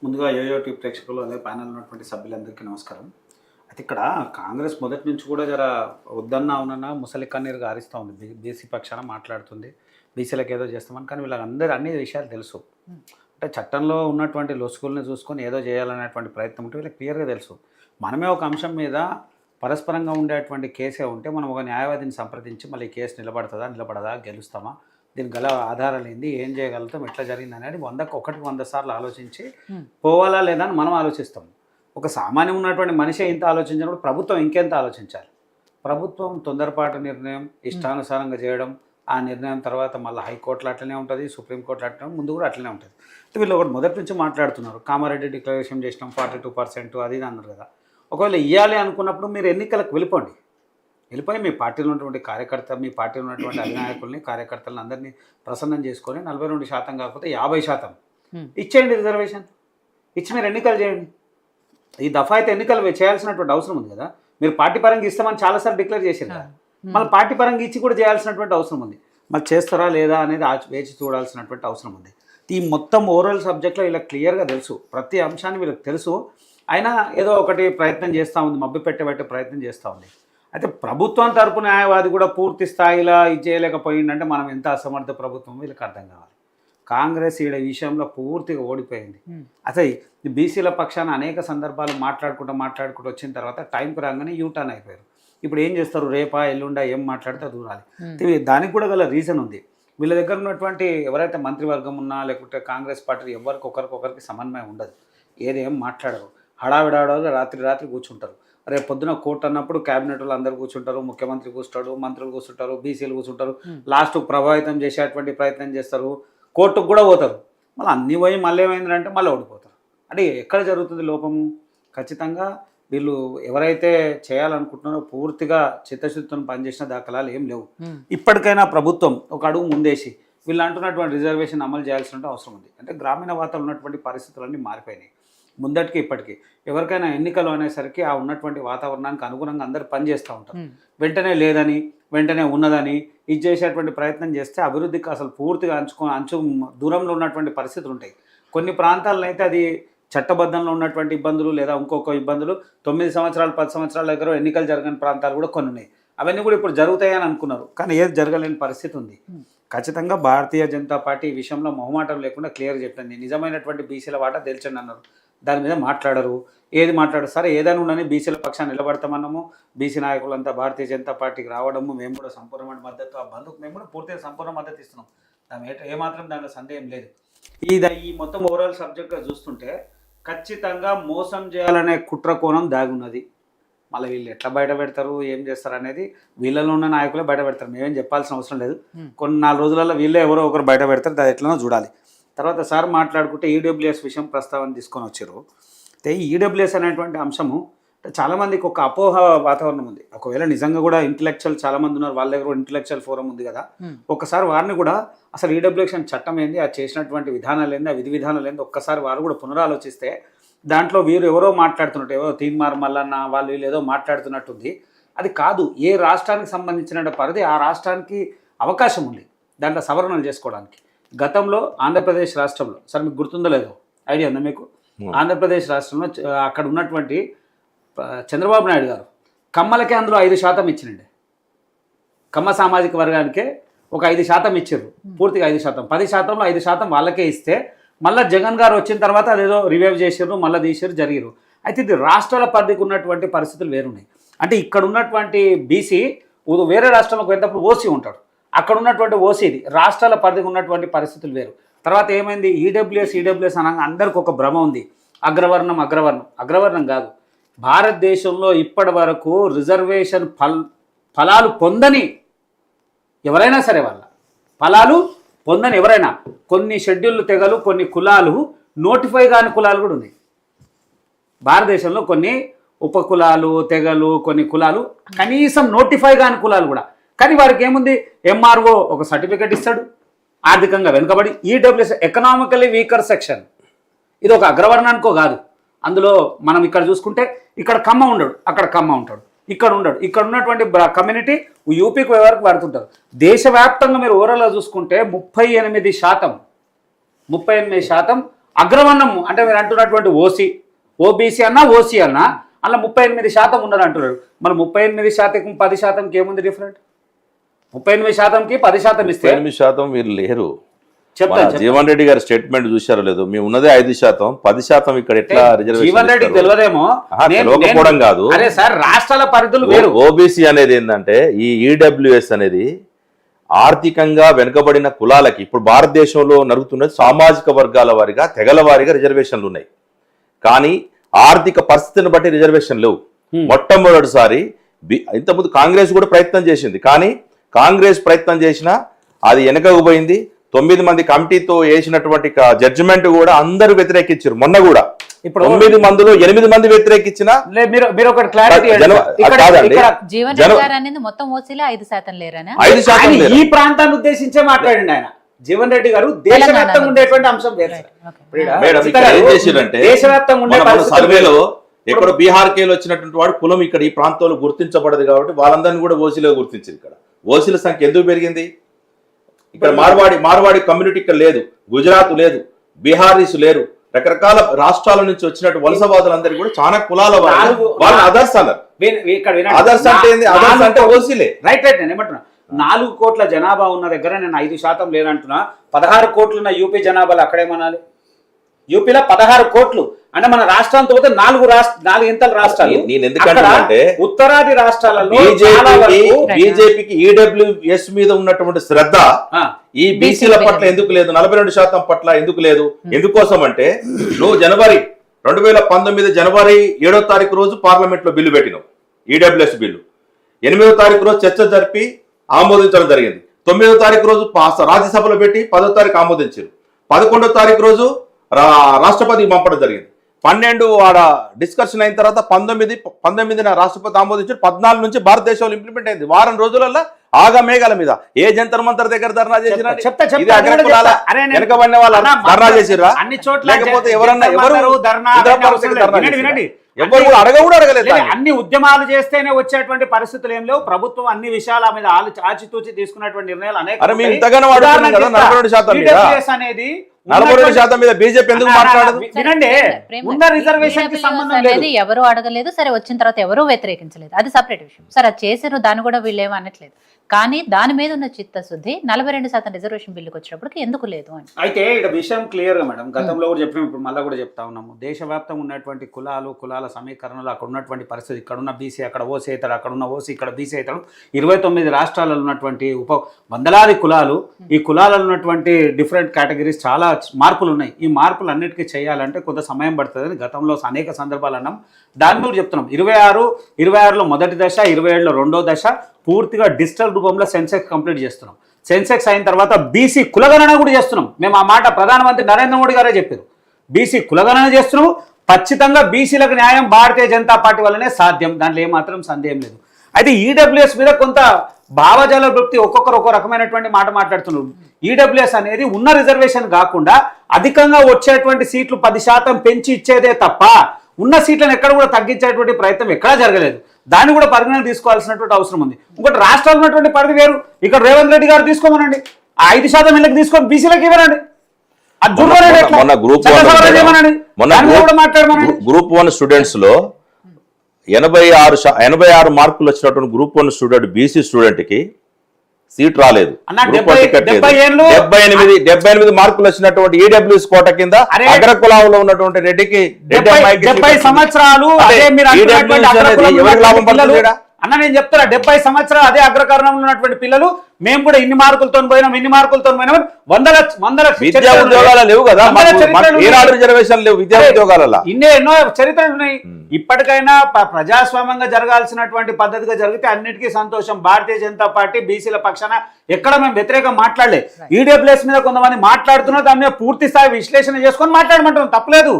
ముందుగా యోయోటి ప్రేక్షకులు అదే ప్యానల్ ఉన్నటువంటి సభ్యులందరికీ నమస్కారం. అయితే ఇక్కడ కాంగ్రెస్ మొదటి నుంచి కూడా జర వద్దన్నా అవునన్నా ముసలి కన్నీరు గారిస్తూ ఉంది. బీసీ పక్షాన మాట్లాడుతుంది. బీసీలకు ఏదో చేస్తామని. కానీ వీళ్ళందరూ అన్ని విషయాలు తెలుసు. అంటే చట్టంలో ఉన్నటువంటి లొసుగుల్ని చూసుకొని ఏదో చేయాలనేటువంటి ప్రయత్నం ఉంటే వీళ్ళకి క్లియర్గా తెలుసు. మనమే ఒక అంశం మీద పరస్పరంగా ఉండేటువంటి కేసే ఉంటే మనం ఒక న్యాయవాదిని సంప్రదించి మళ్ళీ కేసు నిలబడదా, గెలుస్తామా, దీనికి గల ఆధారాలు ఏంది, ఏం చేయగలుగుతాం, ఎట్లా జరిగింది అనేది 100 సార్లు ఆలోచించి పోవాలా లేదా అని మనం ఆలోచిస్తాం. ఒక సామాన్యం ఉన్నటువంటి మనిషి ఇంత ఆలోచించినప్పుడు ప్రభుత్వం ఇంకెంత ఆలోచించాలి. ప్రభుత్వం తొందరపాటు నిర్ణయం ఇష్టానుసారంగా చేయడం, ఆ నిర్ణయం తర్వాత మళ్ళీ హైకోర్టులో అట్లనే ఉంటుంది, సుప్రీంకోర్టులో అట్లనే, ముందు కూడా అట్లనే ఉంటుంది. అంటే వీళ్ళు ఒకటి మొదటి నుంచి మాట్లాడుతున్నారు. కామారెడ్డి డిక్లరేషన్ చేసినాం 42% అది ఇది అన్నారు కదా. ఒకవేళ ఇవ్వాలి అనుకున్నప్పుడు మీరు ఎన్నికలకు వెళ్ళిపోయి మీ పార్టీలో ఉన్నటువంటి మీ పార్టీలో ఉన్నటువంటి అధినాయకుల్ని, కార్యకర్తలను అందరినీ ప్రసన్నం చేసుకొని 42% కాకపోతే 50% ఇచ్చేయండి రిజర్వేషన్. ఇచ్చి మీరు ఎన్నికలు చేయండి. ఈ దఫా అయితే ఎన్నికలు చేయాల్సినటువంటి అవసరం ఉంది కదా. మీరు పార్టీ పరంగా ఇస్తామని చాలాసార్లు డిక్లేర్ చేశారు కదా. మళ్ళీ పార్టీ పరంగా ఇచ్చి కూడా చేయాల్సినటువంటి అవసరం ఉంది. మళ్ళీ చేస్తారా లేదా అనేది వేచి చూడాల్సినటువంటి అవసరం ఉంది. ఈ మొత్తం ఓవరాల్ సబ్జెక్ట్లో వీళ్ళకి క్లియర్గా తెలుసు. ప్రతి అంశాన్ని వీళ్ళకి తెలుసు. అయినా ఏదో ఒకటి ప్రయత్నం చేస్తూ ఉంది, మభ్య పెట్టే ప్రయత్నం చేస్తూ ఉంది. అయితే ప్రభుత్వం తరపు న్యాయవాది కూడా పూర్తి స్థాయిలో ఇది చేయలేకపోయిందంటే మనం ఎంత అసమర్థ ప్రభుత్వం వీళ్ళకి అర్థం కావాలి. కాంగ్రెస్ ఈ విషయంలో పూర్తిగా ఓడిపోయింది. అసలు బీసీల పక్షాన అనేక సందర్భాలు మాట్లాడుకుంటూ వచ్చిన తర్వాత టైంకి రాగానే యూటర్న్ అయిపోయారు. ఇప్పుడు ఏం చేస్తారు, రేపా ఎల్లుండా ఏం మాట్లాడితే దూరాలి. దానికి కూడా గల రీజన్ ఉంది. వీళ్ళ దగ్గర ఉన్నటువంటి ఎవరైతే మంత్రివర్గం ఉన్నా లేకుంటే కాంగ్రెస్ పార్టీ ఒకరికొకరికి సమన్వయం ఉండదు. ఏదేం మాట్లాడరు. హడావిడాడో రాత్రి కూర్చుంటారు. రేపు పొద్దున కోర్టు అన్నప్పుడు క్యాబినెట్లో అందరూ కూర్చుంటారు, ముఖ్యమంత్రి కూర్చుంటాడు, మంత్రులు కూర్చుంటారు, బీసీలు కూర్చుంటారు. లాస్ట్కు ప్రభావితం చేసేటువంటి ప్రయత్నం చేస్తారు, కోర్టుకు కూడా పోతారు. మళ్ళీ అన్ని పోయి మళ్ళీ ఏమైందంటే మళ్ళీ ఓడిపోతారు. అంటే ఎక్కడ జరుగుతుంది లోపము? ఖచ్చితంగా వీళ్ళు ఎవరైతే చేయాలనుకుంటున్నారో పూర్తిగా చిత్తశుద్ధితో పనిచేసిన దాఖలాలు ఏం లేవు. ఇప్పటికైనా ప్రభుత్వం ఒక అడుగు ముందేసి వీళ్ళు అంటున్నటువంటి రిజర్వేషన్ అమలు చేయాల్సిన అవసరం ఉంది. అంటే గ్రామీణ వాతావరణం ఉన్నటువంటి పరిస్థితులన్నీ మారిపోయినాయి. ముందటికి ఇప్పటికీ ఎవరికైనా ఎన్నికలు అనేసరికి ఆ ఉన్నటువంటి వాతావరణానికి అనుగుణంగా అందరూ పనిచేస్తూ ఉంటారు. వెంటనే లేదని, వెంటనే ఉన్నదని ఇది చేసేటువంటి ప్రయత్నం చేస్తే అభివృద్ధికి అసలు పూర్తిగా అంచు దూరంలో ఉన్నటువంటి పరిస్థితులు ఉంటాయి. కొన్ని ప్రాంతాల్లో అయితే అది చట్టబద్ధంలో ఉన్నటువంటి ఇబ్బందులు లేదా ఇంకొక ఇబ్బందులు 9 సంవత్సరాలు 10 సంవత్సరాల దగ్గర ఎన్నికలు జరగని ప్రాంతాలు కూడా కొన్ని ఉన్నాయి. అవన్నీ కూడా ఇప్పుడు జరుగుతాయని అనుకున్నారు, కానీ ఏది జరగలేని పరిస్థితి ఉంది. ఖచ్చితంగా భారతీయ జనతా పార్టీ ఈ విషయంలో మొహమాటం లేకుండా క్లియర్ చెప్పింది. నిజమైనటువంటి బీసీల వాటా తెలిచండి అన్నారు. దాని మీద మాట్లాడరు. ఏది మాట్లాడరు? సరే ఏదైనా ఉండని బీసీల పక్షాన్ని నిలబడతామన్నాము. బీసీ నాయకులంతా భారతీయ జనతా పార్టీకి రావడము, మేము కూడా సంపూర్ణమైన మద్దతు, ఆ బంధుకు మేము కూడా పూర్తిగా సంపూర్ణ మద్దతు ఇస్తున్నాం. ఏమాత్రం దాంట్లో సందేహం లేదు. ఈ మొత్తం ఓవరాల్ సబ్జెక్ట్గా చూస్తుంటే ఖచ్చితంగా మోసం చేయాలనే కుట్ర కోణం దాగున్నది. మళ్ళీ వీళ్ళు ఎట్లా బయట పెడతారు, ఏం చేస్తారు అనేది వీళ్ళలో ఉన్న నాయకులే బయట పెడతారు. మేమేం చెప్పాల్సిన అవసరం లేదు. కొన్ని 4 రోజులలో వీళ్ళే ఎవరో ఒకరు బయట పెడతారు. అది ఎట్లనో చూడాలి. తర్వాత సార్ మాట్లాడుకుంటే ఈడబ్ల్యూఎస్ విషయం ప్రస్తావన తీసుకొని వచ్చారు. అయితే ఈడబ్ల్యూఎస్ అనేటువంటి అంశము చాలామందికి ఒక అపోహ వాతావరణం ఉంది. ఒకవేళ నిజంగా కూడా ఇంటలెక్చువల్ చాలామంది ఉన్నారు, వాళ్ళ దగ్గర ఇంటలెక్చువల్ ఫోరం ఉంది కదా, ఒక్కసారి వారిని కూడా అసలు ఈడబ్ల్యూఎస్ చట్టం ఏంది, అది చేసినటువంటి విధానాలు ఏంది, ఆ విధి విధానాలు ఏంది ఒక్కసారి వారు కూడా పునరాలోచిస్తే దాంట్లో వీరు ఎవరో మాట్లాడుతున్నట్టు, ఎవరో తీన్మార్ మల్లన్న వాళ్ళు వీళ్ళు ఏదో మాట్లాడుతున్నట్టుంది. అది కాదు. ఏ రాష్ట్రానికి సంబంధించిన పరిధి ఆ రాష్ట్రానికి అవకాశం ఉంది దాంట్లో సవరణలు చేసుకోవడానికి. గతంలో ఆంధ్రప్రదేశ్ రాష్ట్రంలో, సార్ మీకు గుర్తుందో లేదో ఐడియా ఉందా మీకు? ఆంధ్రప్రదేశ్ రాష్ట్రంలో అక్కడ ఉన్నటువంటి చంద్రబాబు నాయుడు గారు కమ్మలకే అందులో 5% ఇచ్చినండి. కమ్మ సామాజిక వర్గానికే ఒక 5% ఇచ్చారు, పూర్తిగా 5%. 10%లో 5% వాళ్ళకే ఇస్తే మళ్ళీ జగన్ గారు వచ్చిన తర్వాత అదేదో రివైవ్ చేసారు, మళ్ళీ తీసారు, జరిగారు. అయితే ఇది రాష్ట్రాల పరిధికి ఉన్నటువంటి పరిస్థితులు వేరున్నాయి. అంటే ఇక్కడ ఉన్నటువంటి బీసీ వేరే రాష్ట్రంలోకి వెళ్ళినప్పుడు ఓసీ ఉంటాడు, అక్కడ ఉన్నటువంటి ఓసీది రాష్ట్రాల పరిధికి ఉన్నటువంటి పరిస్థితులు వేరు. తర్వాత ఏమైంది, ఈడబ్ల్యూఎస్ అనగా అందరికి ఒక భ్రమ ఉంది. అగ్రవర్ణం కాదు. భారతదేశంలో ఇప్పటి వరకు రిజర్వేషన్ ఫలాలు పొందని ఎవరైనా సరే, వాళ్ళ ఫలాలు పొందని ఎవరైనా, కొన్ని షెడ్యూల్ తెగలు, కొన్ని కులాలు, నోటిఫై కాని కులాలు కూడా ఉన్నాయి భారతదేశంలో. కొన్ని ఉపకులాలు, తెగలు, కొన్ని కులాలు కనీసం నోటిఫై కాని కులాలు కూడా. కానీ వారికి ఏముంది, ఎంఆర్ఓ ఒక సర్టిఫికేట్ ఇస్తాడు, ఆర్థికంగా వెనుకబడి. ఈడబ్ల్యూఎస్ ఎకనామికలీ వీకర్ సెక్షన్, ఇది ఒక అగ్రవర్ణానికో కాదు. అందులో మనం ఇక్కడ చూసుకుంటే ఇక్కడ కమ్మ ఉండడు, అక్కడ కమ్మ ఉంటాడు, ఇక్కడ ఉండడు. ఇక్కడ ఉన్నటువంటి కమ్యూనిటీ యూపీకి వరకు వాడుతుంటారు. దేశవ్యాప్తంగా మీరు ఓవరాల్గా చూసుకుంటే 38% అగ్రవర్ణము అంటే మీరు అంటున్నటువంటి ఓబీసీ అన్నా ఓసీ అన్నా అలా 38% ఉన్నారు అంటున్నారు. మరి 38% 10%కి ఏముంది డిఫరెంట్? 38%కి 10% ఇస్తే 8% వీళ్ళు లేరు. చెప్తాను. జీవన్ రెడ్డి గారి స్టేట్మెంట్ చూశారో లేదు, మేము ఉన్నదే 5%, 10% ఇక్కడ ఎట్లా రిజర్వేషన్? జీవన్ రెడ్డికి తెలియదేమో, తెలియకపోవడం కాదు. అరే సార్, రాష్ట్రాల పరిధులు వేరు. ఓబీసీ అనేది ఏంటంటే ఈ ఈడబ్ల్యూఎస్ అనేది ఆర్థికంగా వెనుకబడిన కులాలకి ఇప్పుడు భారతదేశంలో నరుగుతున్నది సామాజిక వర్గాల వారిగా, తెగల వారిగా రిజర్వేషన్లు ఉన్నాయి. కానీ ఆర్థిక పరిస్థితిని బట్టి రిజర్వేషన్ లేవు. మొట్టమొదటిసారి ఇంతకుముందు కాంగ్రెస్ కూడా ప్రయత్నం చేసింది, కానీ కాంగ్రెస్ ప్రయత్నం చేసినా అది వెనకకు పోయింది. 9 మంది కమిటీతో వేసినటువంటి జడ్జిమెంట్ కూడా అందరూ వ్యతిరేకించారు. మొన్న కూడా ఇప్పుడు 9 మందిలో 8 మంది వ్యతిరేకించినా మీరు ఒకటి క్లారిటీ ఈ ప్రాంతాన్ని ఉద్దేశించే మాట్లాడండి ఆయన. జీవన్ రెడ్డి గారు దేశవ్యాప్తంగా ఉండేటువంటి అంశం ఏం చేసిరంటే సర్వేలో ఎక్కడ బీహార్కేలో వచ్చినటువంటి వాడు కులం ఇక్కడ ఈ ప్రాంతంలో గుర్తించబడదు కాబట్టి వాళ్ళందరినీ కూడా ఓసీలో గుర్తించారు. ఇక్కడ ఓసీల సంఖ్య ఎందుకు పెరిగింది? ఇక్కడ మార్వాడి కమ్యూనిటీ ఇక్కడ లేదు, గుజరాత్ లేదు, బీహారీస్ లేరు, రకరకాల రాష్ట్రాల నుంచి వచ్చినట్టు వలసవాదులందరూ కూడా చాలా కులాల వాళ్ళు అదర్స్ అన్నారు. అదర్స్ అంటే ఏంది? అదర్స్ అంటే ఓసీలే. రైట్ నేను ఏమంటున్నా, 4 కోట్ల జనాభా ఉన్న దగ్గర నేను 5% లేనంటున్నా. 16 కోట్లు ఉన్న యూపీ జనాభాలో అక్కడేమనాలి? యూపీలో 16 కోట్లు అంటే మన రాష్ట్రంతో పోతే 4 ఇంతల రాష్ట్రాలు. నేను ఎందుకంటే ఉత్తరాది రాష్ట్రాలలో బీజేపీకి ఈడబ్ల్యూఎస్ మీద ఉన్నటువంటి శ్రద్ధ ఈ బీసీల పట్ల ఎందుకు లేదు? 42% పట్ల ఎందుకు లేదు? ఎందుకోసం అంటే నువ్వు 2019 జనవరి 7వ తారీఖు రోజు పార్లమెంట్ లో బిల్లు పెట్టినావు, ఈడబ్ల్యూఎస్ బిల్లు. 8వ తారీఖు రోజు చర్చ జరిపి ఆమోదించడం జరిగింది. 9వ తారీఖు రోజు రాజ్యసభలో పెట్టి 10వ తారీఖు ఆమోదించారు. 11వ తారీఖు రోజు రాష్ట్రపతికి పంపడం జరిగింది. 12 ఆడ డిస్కషన్ అయిన తర్వాత 19 రాష్ట్రపతి ఆమోదించారు. 14 నుంచి భారతదేశంలో ఇంప్లిమెంట్ అయింది. వారం రోజులలో ఆగమేఘాల మీద ఏ జంతర్ మంతర్ దగ్గర ధర్నా చేసినా వెనకబడిన వాళ్ళు ధర్నా చేసిరా? లేకపోతే ఎవరన్నా ఎవరు కూడా అడగలేదు. అన్ని ఉద్యమాలు చేస్తేనే వచ్చేటువంటి పరిస్థితులు ఏం లేవు. ప్రభుత్వం అన్ని విషయాల మీద ఆచితూచి తీసుకున్నటువంటి నిర్ణయాలు అనేక. 42% అనేది 42% మీద బీజేపీ ఎందుకు మాట్లాడదు? వినండి, ఉన్న రిజర్వేషన్ కి సంబంధం లేదు, ఎవరు అడగలేదు. సరే, వచ్చిన తర్వాత ఎవరు వ్యతిరేకించలేదు, అది సపరేట్ విషయం. సరే, అది చేసారు, దాన్ని కూడా వీళ్ళు ఏమీ అనట్లేదు. కానీ దాని మీద ఉన్న చిత్తశుద్ధి 42% రిజర్వేషన్ బిల్లుకి వచ్చినప్పటికి ఎందుకు లేదు అని. అయితే ఇక్కడ విషయం క్లియర్ గా మేడం, గతంలో కూడా చెప్పినాం, ఇప్పుడు మళ్ళీ కూడా చెప్తా ఉన్నాము. దేశవ్యాప్తంగా ఉన్నటువంటి కులాల సమీకరణలు, అక్కడ ఉన్నటువంటి పరిస్థితి, ఇక్కడ ఉన్న బీసీ అక్కడ ఓసీ అవుతాడు, అక్కడ ఉన్న ఓసీ ఇక్కడ బీసీ అవుతాడు. 29 రాష్ట్రాలలో ఉన్నటువంటి వందలాది కులాలు, ఈ కులాలలో ఉన్నటువంటి డిఫరెంట్ కేటగిరీస్ చాలా మార్పులు ఉన్నాయి. ఈ మార్పులు అన్నిటికీ చేయాలంటే కొంత సమయం పడుతుందని గతంలో అనేక సందర్భాలు అన్నాం. దాని కూడా చెప్తున్నాం. 26లో మొదటి దశ, 27లో రెండో దశ పూర్తిగా డిజిటల్ రూపంలో సెన్సెక్స్ కంప్లీట్ చేస్తున్నాం. సెన్సెక్స్ అయిన తర్వాత బీసీ కులగణన కూడా చేస్తున్నాం. మేము ఆ మాట ప్రధానమంత్రి నరేంద్ర మోడీ గారే చెప్పారు. బీసీ కులగణన చేస్తున్నాము. ఖచ్చితంగా బీసీలకు న్యాయం భారతీయ జనతా పార్టీ వల్లనే సాధ్యం, దాంట్లో ఏమాత్రం సందేహం లేదు. అయితే ఈడబ్ల్యూఎస్ మీద కొంత భావజాల వృత్తి ఒక్కొక్కరు ఒక్కో రకమైనటువంటి మాట మాట్లాడుతున్నారు. ఈడబ్ల్యూఎస్ అనేది ఉన్న రిజర్వేషన్ కాకుండా అధికంగా వచ్చేటువంటి సీట్లు 10% పెంచి ఇచ్చేదే తప్ప ఉన్న సీట్లను ఎక్కడ కూడా తగ్గించేటువంటి ప్రయత్నం ఎక్కడా జరగలేదు. దాన్ని కూడా పరిగణన తీసుకోవాల్సినటువంటి అవసరం ఉంది. ఇంకోటి రాష్ట్రాలు ఉన్నటువంటి పరిధి వేరు. ఇక్కడ రేవంత్ రెడ్డి గారు తీసుకోమనండి, 5% ఇళ్ళకి తీసుకొని బీసీలకు ఇవ్వరండి. గ్రూప్ 1 స్టూడెంట్స్ లో 86 మార్కులు వచ్చినటువంటి గ్రూప్ 1 స్టూడెంట్ బీసీ స్టూడెంట్ కి సీట్ రాలేదు. 78 మార్కులు వచ్చినటువంటి ఈడబ్ల్యూఎస్ కోట కింద అగ్రకులంలో ఉన్నటువంటి రెడ్డికి 70 సంవత్సరాలు లాభం పడుతుంది అన్న. నేను చెప్తున్నా, 70 సంవత్సరాలు అదే అగ్రకరణంలో ఉన్నటువంటి పిల్లలు, మేము కూడా ఇన్ని మార్కులతో పోయినాం 100 విద్యా ఉద్యోగాలు లేవు కదా, రిజర్వేషన్ లేవు విద్యా ఉద్యోగాలలో. ఎన్నో చరిత్రలు ఉన్నాయి. ఇప్పటికైనా ప్రజాస్వామ్యంగా జరగాల్సినటువంటి పద్ధతిగా జరిగితే అన్నిటికీ సంతోషం. భారతీయ జనతా పార్టీ బీసీల పక్షాన ఎక్కడ మేము వ్యతిరేకం మాట్లాడలే. ఈడబ్ల్యూఎస్ మీద కొంతమంది మాట్లాడుతున్నారు, దాని మీద పూర్తి స్థాయి విశ్లేషణ చేసుకొని మాట్లాడమంటాం, తప్పలేదు.